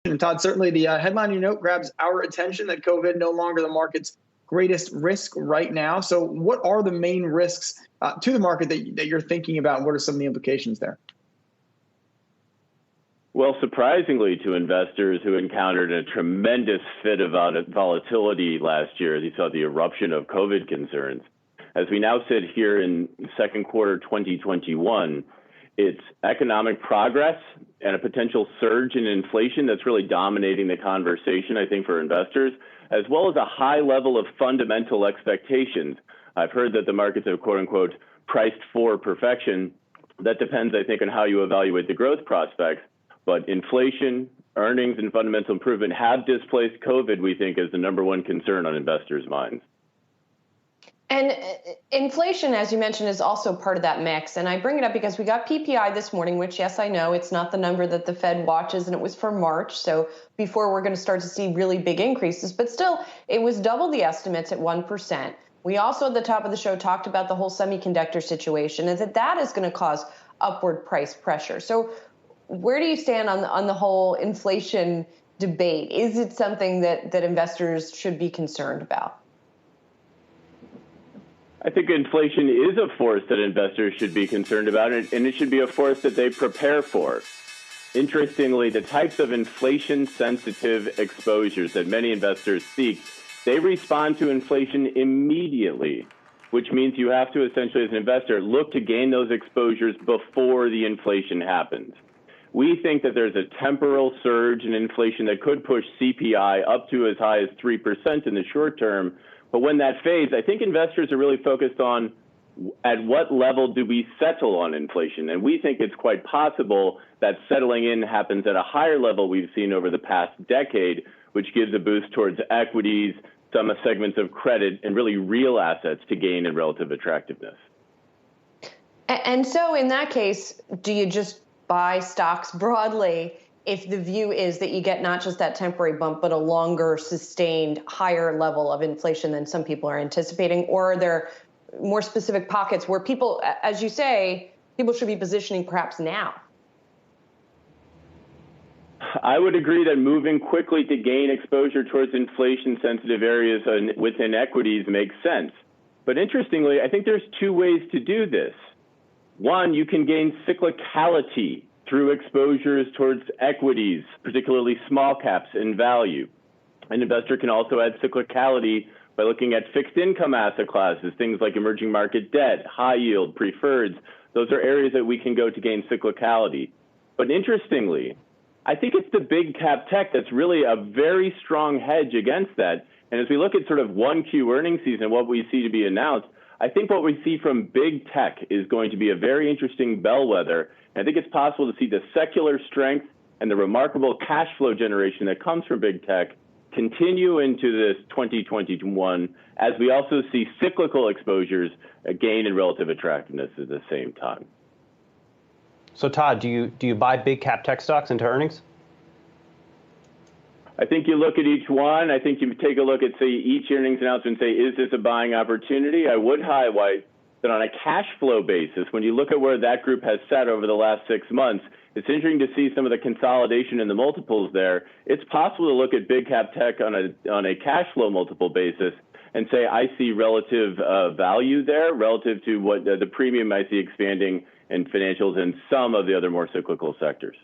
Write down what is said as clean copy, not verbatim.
And Todd, certainly the headline you note grabs our attention that COVID no longer the market's greatest risk right now. So what are the main risks to the market that you're thinking about? What are some of the implications there? Well, surprisingly to investors who encountered a tremendous fit of volatility last year, as you saw the eruption of COVID concerns. As we now sit here in second quarter 2021, it's economic progress and a potential surge in inflation that's really dominating the conversation, I think, for investors, as well as a high level of fundamental expectations. I've heard that the markets have, quote unquote, priced for perfection. That depends, I think, on how you evaluate the growth prospects. But inflation, earnings, and fundamental improvement have displaced COVID, we think, as the number one concern on investors' minds. And inflation, as you mentioned, is also part of that mix. And I bring it up because we got PPI this morning, which, yes, I know it's not the number that the Fed watches, and it was for March. So before we're going to start to see really big increases, but still, it was double the estimates at 1%. We also at the top of the show talked about the whole semiconductor situation and that is going to cause upward price pressure. So where do you stand on the whole inflation debate? Is it something that investors should be concerned about? I think inflation is a force that investors should be concerned about, and it should be a force that they prepare for. Interestingly, the types of inflation-sensitive exposures that many investors seek, they respond to inflation immediately, which means you have to essentially, as an investor, look to gain those exposures before the inflation happens. We think that there's a temporal surge in inflation that could push CPI up to as high as 3% in the short term. But when that fades, I think investors are really focused on at what level do we settle on inflation. And we think it's quite possible that settling in happens at a higher level we've seen over the past decade, which gives a boost towards equities, some segments of credit, and really real assets to gain in relative attractiveness. And so in that case, do you just buy stocks broadly if the view is that you get not just that temporary bump, but a longer sustained higher level of inflation than some people are anticipating? Or are there more specific pockets where people, as you say, people should be positioning perhaps now? I would agree that moving quickly to gain exposure towards inflation-sensitive areas within equities makes sense. But interestingly, I think there's two ways to do this. One, you can gain cyclicality through exposures towards equities, particularly small caps in value. An investor can also add cyclicality by looking at fixed income asset classes, things like emerging market debt, high yield, preferreds. Those are areas that we can go to gain cyclicality. But interestingly, I think it's the big cap tech that's really a very strong hedge against that. And as we look at sort of 1Q earnings season, what we see to be announced, I think what we see from big tech is going to be a very interesting bellwether. And I think it's possible to see the secular strength and the remarkable cash flow generation that comes from big tech continue into this 2021, as we also see cyclical exposures gain in relative attractiveness at the same time. So Todd, do you buy big cap tech stocks into earnings? I think you look at each one. I think you take a look at, say, each earnings announcement and say, is this a buying opportunity? I would highlight that on a cash flow basis, when you look at where that group has sat over the last 6 months, it's interesting to see some of the consolidation in the multiples there. It's possible to look at big cap tech on a cash flow multiple basis and say, I see relative value there relative to what the premium I see expanding in financials and some of the other more cyclical sectors.